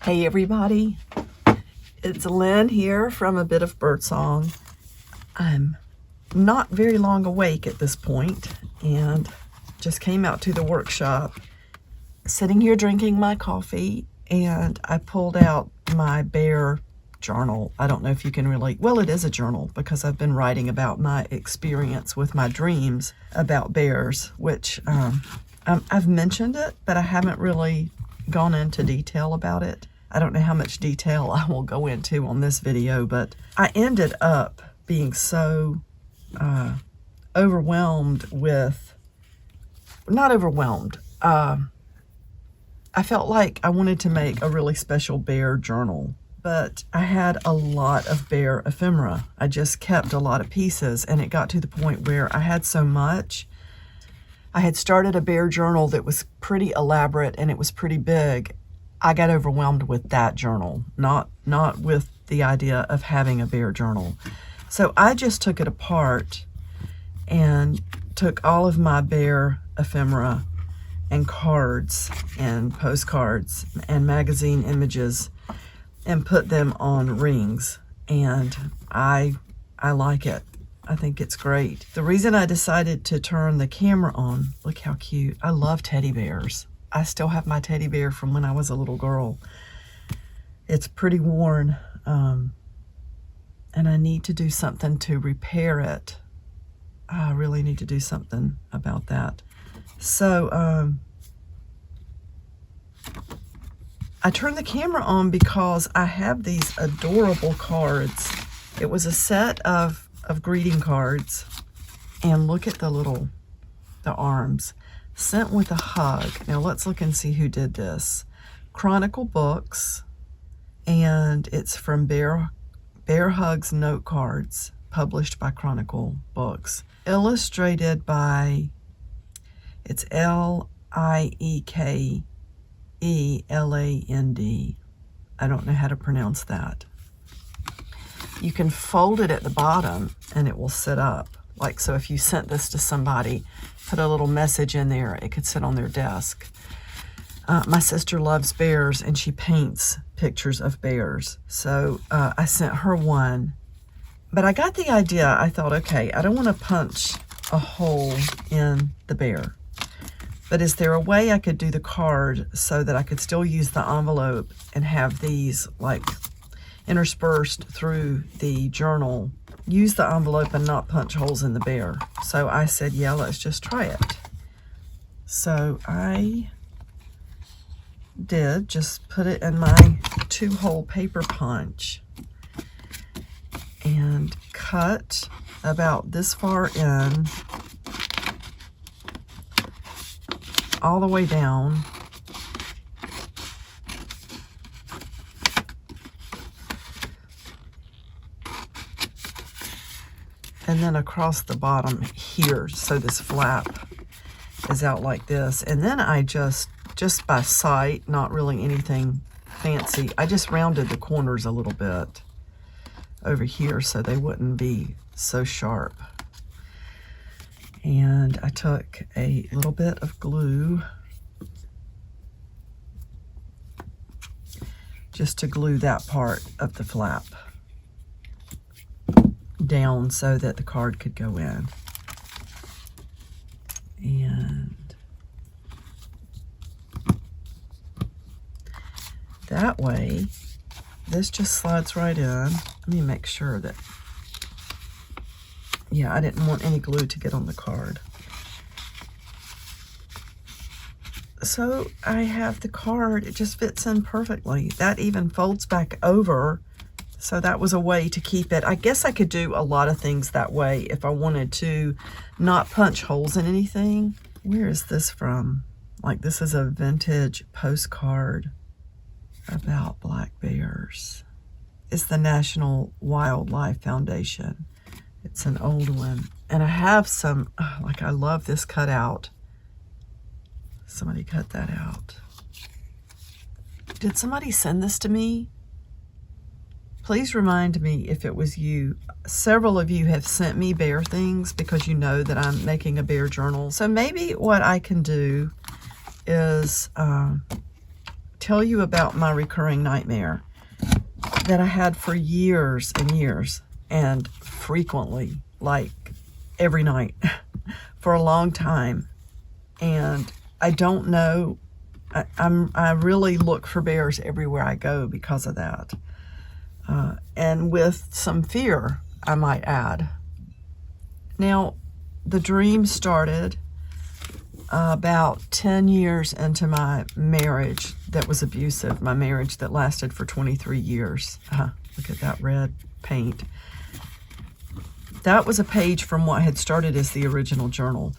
Hey everybody, it's Lynn here from A Bit of Birdsong. I'm not very long awake at this point and just came out to the workshop, sitting here drinking my coffee, and I pulled out my bear journal. I don't know if you can really, well, it is a journal because I've been writing about my experience with my dreams about bears, which I've mentioned it, but I haven't really gone into detail about it. I don't know how much detail I will go into on this video, but I ended up being so overwhelmed with, not overwhelmed, I felt like I wanted to make a really special bear journal, but I had a lot of bear ephemera. I just kept a lot of pieces, and it got to the point where I had so much. I had started a bear journal that was pretty elaborate and it was pretty big. I got overwhelmed with that journal, not with the idea of having a bear journal. So I just took it apart and took all of my bear ephemera and cards and postcards and magazine images and put them on rings. And I like it. I think it's great. The reason I decided to turn the camera on, look how cute. I love teddy bears. I still have my teddy bear from when I was a little girl. It's pretty worn, and I need to do something to repair it. I really need to do something about that. So I turned the camera on because I have these adorable cards. It was a set of greeting cards, and look at the arms. Sent with a hug. Now let's look and see who did this. Chronicle Books, and it's from Bear Hugs Note Cards, published by Chronicle Books. Illustrated by, it's L-I-E-K-E-L-A-N-D. I don't know how to pronounce that. You can fold it at the bottom and it will sit up. Like, so if you sent this to somebody, put a little message in there, it could sit on their desk. My sister loves bears and she paints pictures of bears. So I sent her one, but I got the idea. I thought, okay, I don't want to punch a hole in the bear, but is there a way I could do the card so that I could still use the envelope and have these like interspersed through the journal, use the envelope and not punch holes in the bear? So I said, yeah, let's just try it. So I did just put it in my 2-hole paper punch and cut about this far in, all the way down. And then across the bottom here, so this flap is out like this. And then I just by sight, not really anything fancy, I just rounded the corners a little bit over here so they wouldn't be so sharp. And I took a little bit of glue just to glue that part of the flap down so that the card could go in. And that way, this just slides right in. Let me make sure that, yeah, I didn't want any glue to get on the card. So I have the card, it just fits in perfectly. That even folds back over. So that was a way to keep it. I guess I could do a lot of things that way if I wanted to not punch holes in anything. Where is this from? Like, this is a vintage postcard about black bears. It's the National Wildlife Foundation. It's an old one. And I have some, like, I love this cutout. Somebody cut that out. Did somebody send this to me? Please remind me if it was you. Several of you have sent me bear things because you know that I'm making a bear journal. So maybe what I can do is tell you about my recurring nightmare that I had for years and years, and frequently, like every night, for a long time. And I don't know, I really look for bears everywhere I go because of that. And with some fear, I might add. Now, the dream started about 10 years into my marriage that was abusive, my marriage that lasted for 23 years. Look at that red paint. That was a page from what had started as the original journal.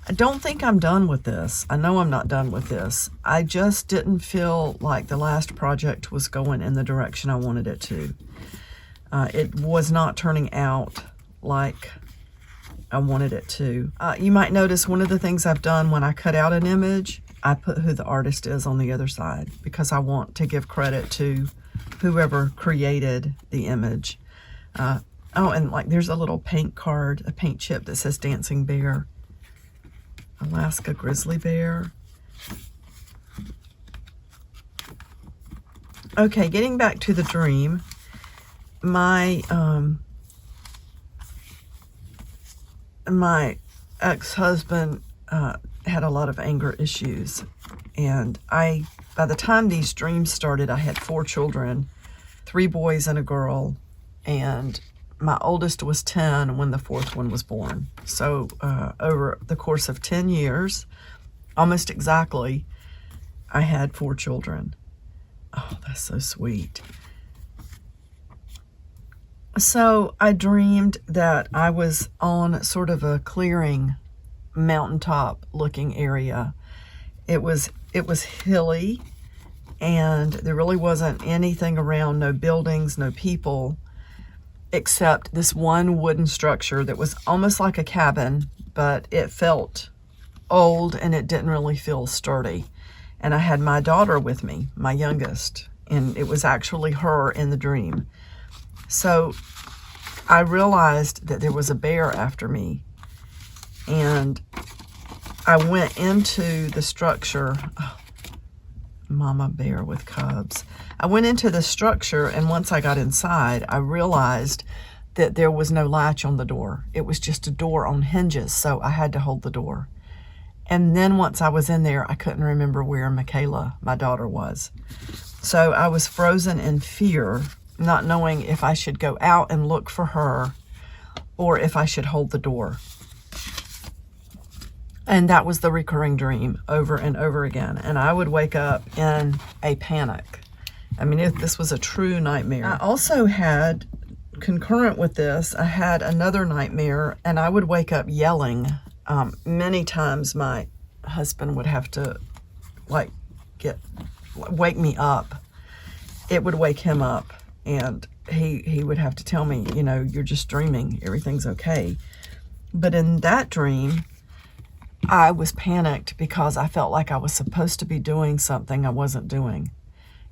I don't think I'm done with this. I know I'm not done with this. I just didn't feel like the last project was going in the direction I wanted it to. It was not turning out like I wanted it to. You might notice one of the things I've done when I cut out an image, I put who the artist is on the other side because I want to give credit to whoever created the image. Oh, and like there's a little paint card, a paint chip that says Dancing Bear. Alaska Grizzly Bear. Okay, getting back to the dream, my ex-husband had a lot of anger issues, and by the time these dreams started, I had 4 children, 3 boys and a girl, and my oldest was 10 when the 4th one was born. So over the course of 10 years, almost exactly, I had 4 children. Oh, that's so sweet. So I dreamed that I was on sort of a clearing, mountaintop looking area. It was hilly, and there really wasn't anything around, no buildings, no people, except this one wooden structure that was almost like a cabin, but it felt old and it didn't really feel sturdy. And I had my daughter with me, my youngest, and it was actually her in the dream. So I realized that there was a bear after me, and I went into the structure. Oh, mama bear with cubs. I went into the structure, and once I got inside, I realized that there was no latch on the door. It was just a door on hinges, so I had to hold the door. And then once I was in there, I couldn't remember where Michaela, my daughter, was. So I was frozen in fear, not knowing if I should go out and look for her or if I should hold the door. And that was the recurring dream over and over again. And I would wake up in a panic. I mean, this was a true nightmare. I also had, concurrent with this, I had another nightmare, and I would wake up yelling. Many times my husband would have to wake me up. It would wake him up, and he would have to tell me, you know, you're just dreaming, everything's okay. But in that dream, I was panicked because I felt like I was supposed to be doing something I wasn't doing.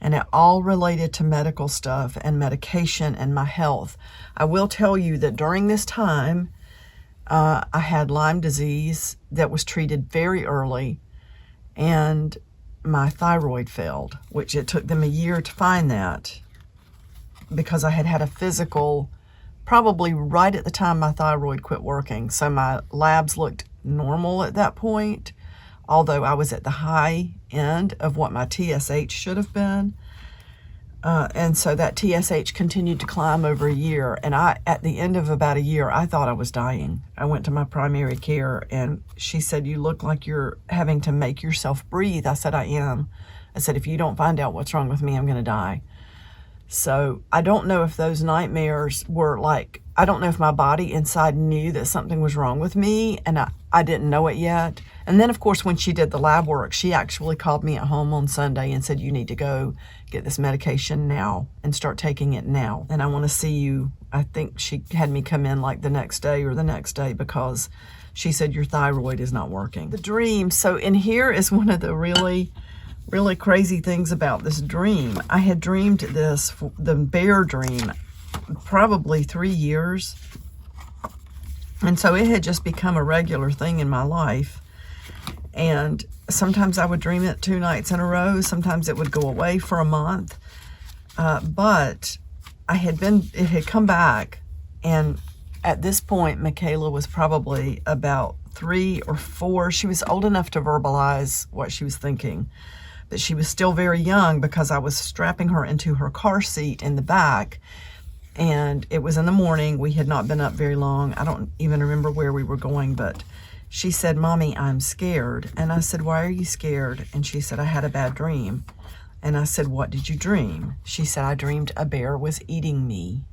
And it all related to medical stuff and medication and my health. I will tell you that during this time, I had Lyme disease that was treated very early, and my thyroid failed, which it took them a year to find that because I had had a physical probably right at the time my thyroid quit working. So my labs looked normal at that point, although I was at the high end of what my TSH should have been. And so that TSH continued to climb over a year. And at the end of about a year, I thought I was dying. I went to my primary care, and she said, you look like you're having to make yourself breathe. I said, I am. I said, if you don't find out what's wrong with me, I'm going to die. So I don't know if those nightmares were like, I don't know if my body inside knew that something was wrong with me, and I didn't know it yet. And then, of course, when she did the lab work, she actually called me at home on Sunday and said, you need to go get this medication now and start taking it now. And I want to see you. I think she had me come in like the next day or the next day because she said your thyroid is not working. The dream. So in here is one of the really crazy things about this dream. I had dreamed this, the bear dream, probably 3 years. And so it had just become a regular thing in my life. And sometimes I would dream it 2 nights in a row. Sometimes it would go away for a month. But it had come back. And at this point, Michaela was probably about 3 or 4. She was old enough to verbalize what she was thinking, but she was still very young because I was strapping her into her car seat in the back. And it was in the morning. We had not been up very long. I don't even remember where we were going, but she said, "Mommy, I'm scared." And I said, "Why are you scared?" And she said, "I had a bad dream." And I said, "What did you dream?" She said, "I dreamed a bear was eating me."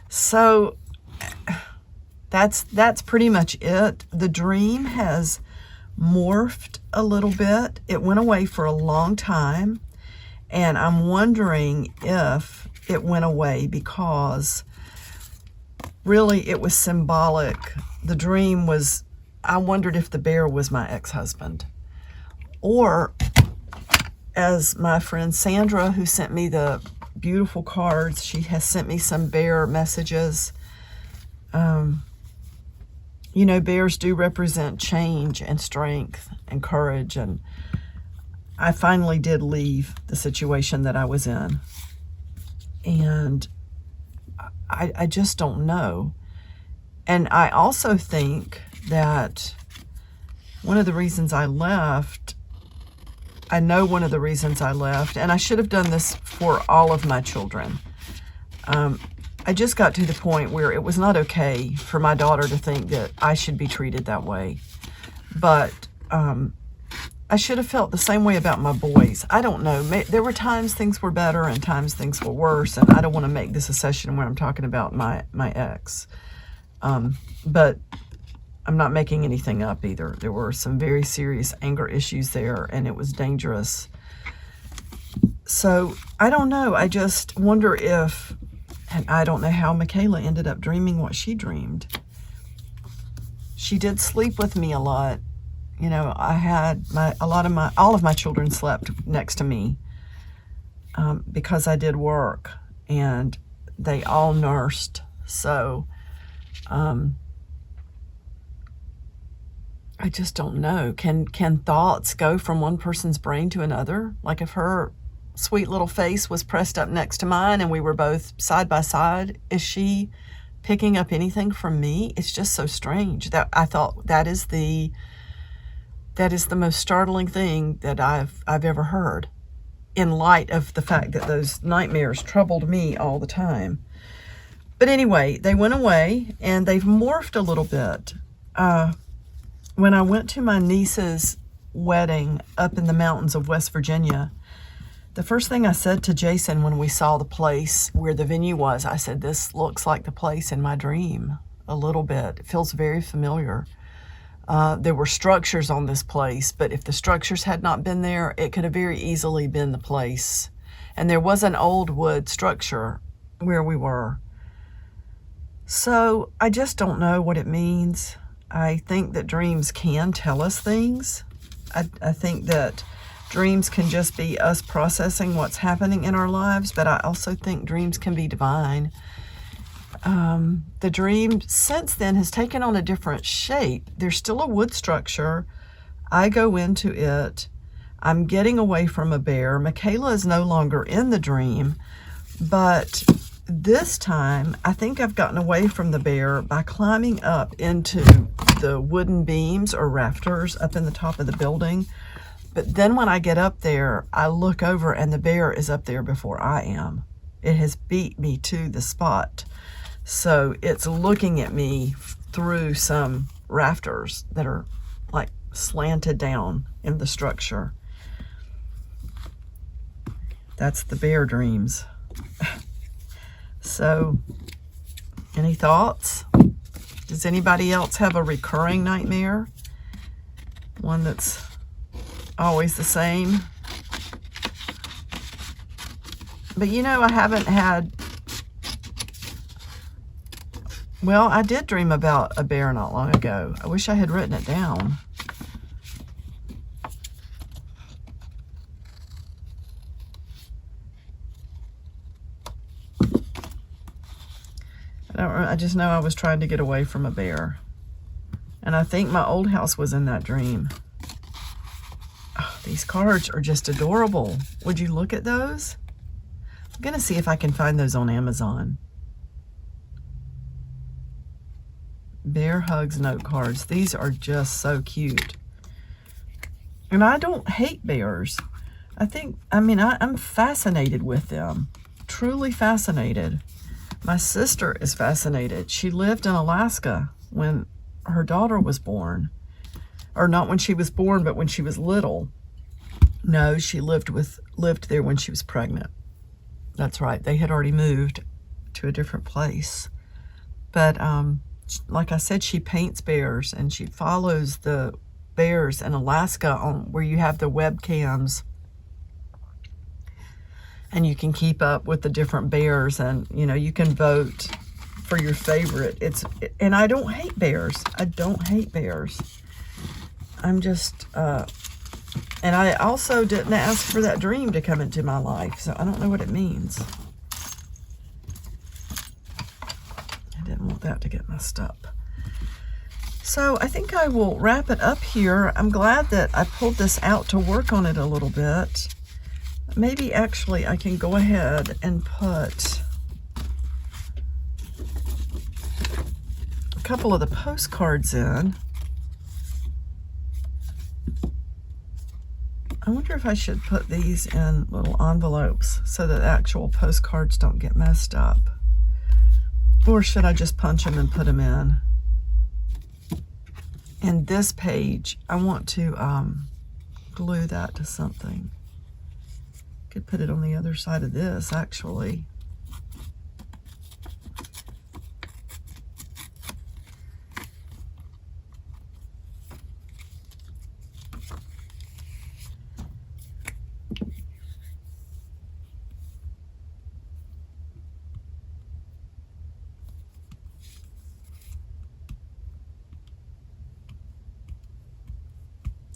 So that's pretty much it. The dream has morphed a little bit. It went away for a long time, and I'm wondering if it went away because really it was symbolic. The dream was, I wondered if the bear was my ex-husband, or as my friend Sandra, who sent me the beautiful cards, she has sent me some bear messages. You know, bears do represent change and strength and courage, and I finally did leave the situation that I was in. And I just don't know. And I also think that one of the reasons I left, I know one of the reasons I left, and I should have done this for all of my children. I just got to the point where it was not okay for my daughter to think that I should be treated that way. But I should have felt the same way about my boys. I don't know. There were times things were better and times things were worse, and I don't want to make this a session where I'm talking about my ex. But I'm not making anything up either. There were some very serious anger issues there, and it was dangerous. So I don't know. I just wonder if, and I don't know how Michaela ended up dreaming what she dreamed. She did sleep with me a lot. You know, I had all of my children slept next to me because I did work, and they all nursed. So I just don't know. Can thoughts go from one person's brain to another? Like if her sweet little face was pressed up next to mine and we were both side by side, is she picking up anything from me? It's just so strange. That I thought that is the most startling thing that I've ever heard, in light of the fact that those nightmares troubled me all the time. But anyway, they went away and they've morphed a little bit. When I went to my niece's wedding up in the mountains of West Virginia, the first thing I said to Jason when we saw the place where the venue was, I said, "This looks like the place in my dream a little bit. It feels very familiar." There were structures on this place, but if the structures had not been there, it could have very easily been the place. And there was an old wood structure where we were. So I just don't know what it means. I think that dreams can tell us things. I think that dreams can just be us processing what's happening in our lives, but I also think dreams can be divine. The dream since then has taken on a different shape. There's still a wood structure. I go into it. I'm getting away from a bear. Michaela is no longer in the dream, but this time I think I've gotten away from the bear by climbing up into the wooden beams or rafters up in the top of the building. But then when I get up there, I look over and the bear is up there before I am. It has beat me to the spot. So it's looking at me through some rafters that are like slanted down in the structure. That's the bear dreams. So, any thoughts? Does anybody else have a recurring nightmare? One that's always the same? But you know, I haven't had... Well, I did dream about a bear not long ago. I wish I had written it down. I just know I was trying to get away from a bear. And I think my old house was in that dream. Oh, these cards are just adorable. Would you look at those? I'm going to see if I can find those on Amazon. Bear Hugs note cards. These are just so cute. And I don't hate bears. I'm fascinated with them. Truly fascinated. My sister is fascinated. She lived in Alaska when her daughter was born. Or not when she was born, but when she was little. No, she lived there when she was pregnant. That's right. They had already moved to a different place. But like I said, she paints bears, and she follows the bears in Alaska on where you have the webcams, and you can keep up with the different bears, and you can vote for your favorite. And I don't hate bears. I don't hate bears. I'm just and I also didn't ask for that dream to come into my life, so I don't know what it means. I didn't want that to get messed up. So I think I will wrap it up here. I'm glad that I pulled this out to work on it a little bit. Maybe actually I can go ahead and put a couple of the postcards in. I wonder if I should put these in little envelopes so that the actual postcards don't get messed up. Or should I just punch them and put them in? And this page, I want to glue that to something. Could put it on the other side of this, actually.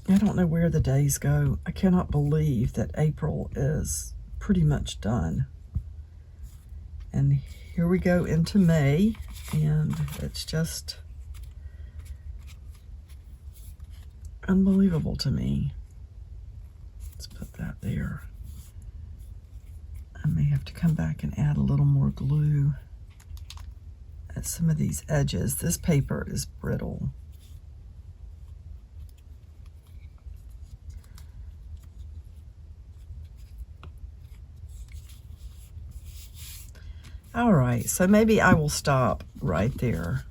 I don't know where the days go. I cannot believe that April is pretty much done. And here we go into May, and it's just unbelievable to me. Let's put that there. I may have to come back and add a little more glue at some of these edges. This paper is brittle. All right, so maybe I will stop right there.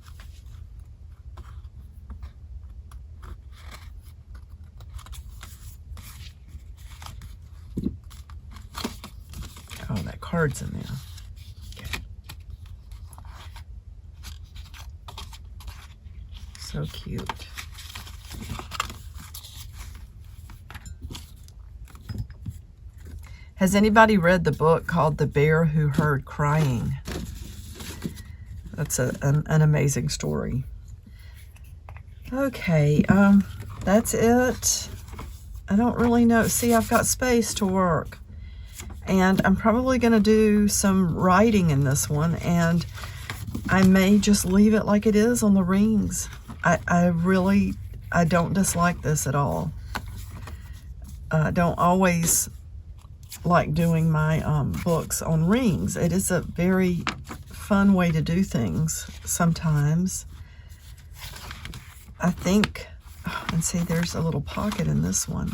Oh, that card's in there. Okay. So cute. Has anybody read the book called The Bear Who Heard Crying? That's an amazing story. Okay, that's it. I don't really know. See, I've got space to work. And I'm probably going to do some writing in this one. And I may just leave it like it is on the rings. I don't dislike this at all. I don't always like doing my books on rings. It is a very fun way to do things sometimes. I think, and see, there's a little pocket in this one.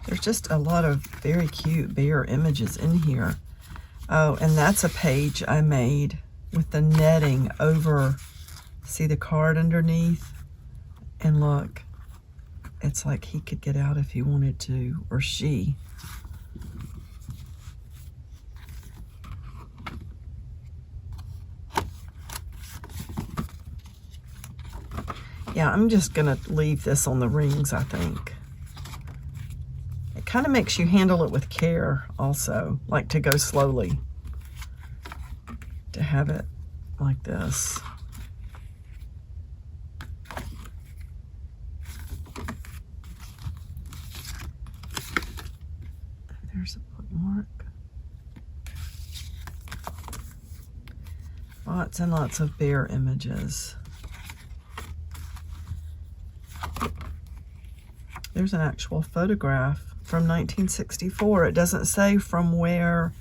There's just a lot of very cute bear images in here. Oh, and that's a page I made with the netting over, see the card underneath? And look, it's like he could get out if he wanted to, or she. Yeah, I'm just gonna leave this on the rings, I think. It kind of makes you handle it with care also, like to go slowly, to have it like this. There's a bookmark. Lots and lots of bear images. There's an actual photograph from 1964. It doesn't say from where.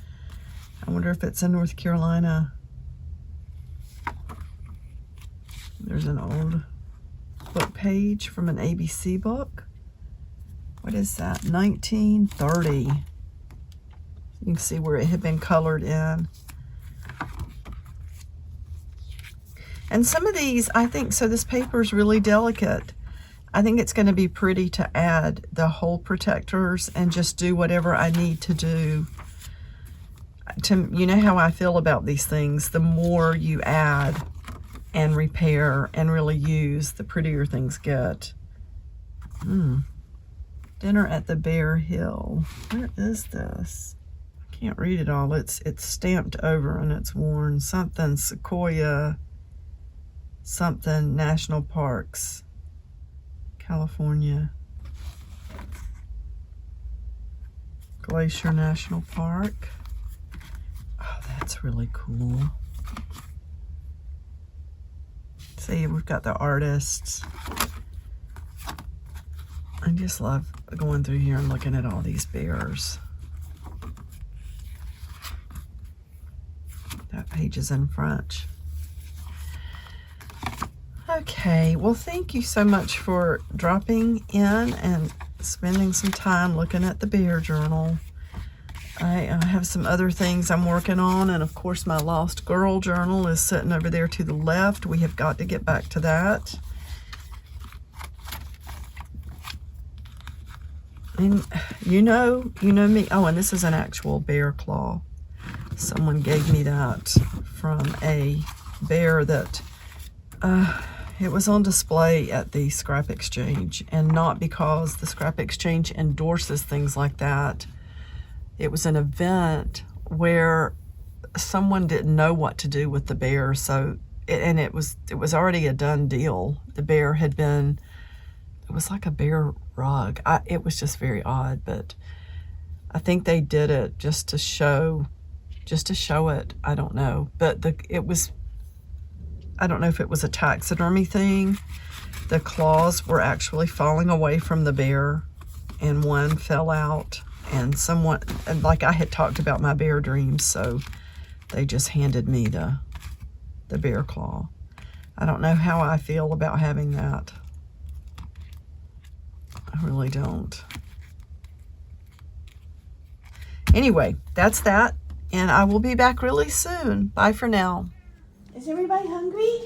I wonder if it's in North Carolina. There's an old book page from an ABC book. What is that? 1930. You can see where it had been colored in. And some of these, I think, so this paper is really delicate. I think it's going to be pretty to add the hole protectors and just do whatever I need to do. You know how I feel about these things. The more you add and repair and really use, the prettier things get. Dinner at the Bear Hill. Where is this? I can't read it all. It's stamped over and it's worn. Something Sequoia, something National Parks, California. Glacier National Park. Oh, that's really cool. See, we've got the artists. I just love going through here and looking at all these bears. That page is in French. Okay, well, thank you so much for dropping in and spending some time looking at the bear journal. I have some other things I'm working on, and of course my Lost Girl journal is sitting over there to the left. We have got to get back to that. And you know me. Oh, and this is an actual bear claw. Someone gave me that from a bear that it was on display at the scrap exchange, and not because the scrap exchange endorses things like that. It was an event where someone didn't know what to do with the bear, so it was already a done deal. The bear had been, it was like a bear rug. It was just very odd, but I think they did it just to show it. I don't know, but I don't know if it was a taxidermy thing. The claws were actually falling away from the bear, and one fell out, and someone, and like I had talked about my bear dreams, so they just handed me the bear claw. I don't know how I feel about having that. I really don't. Anyway, that's that, and I will be back really soon. Bye for now. Is everybody hungry?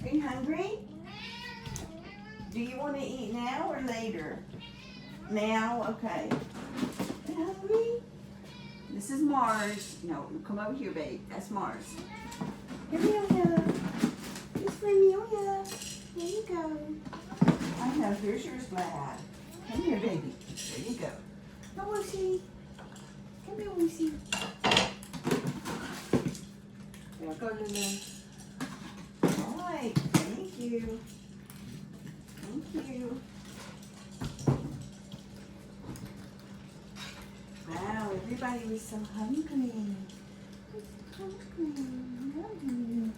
Are you hungry? Do you want to eat now or later? Now? Okay. Are you hungry? This is Mars. No, come over here, babe. That's Mars. Here we go. It's for me. Oh, yeah. Here you go. I know. Here's yours, Glad. Come here, baby. There you go. Come, Lucy. Come here, Lucy. There go, Lynn. All right. Thank you. Thank you. Wow, everybody was so hungry. Hungry.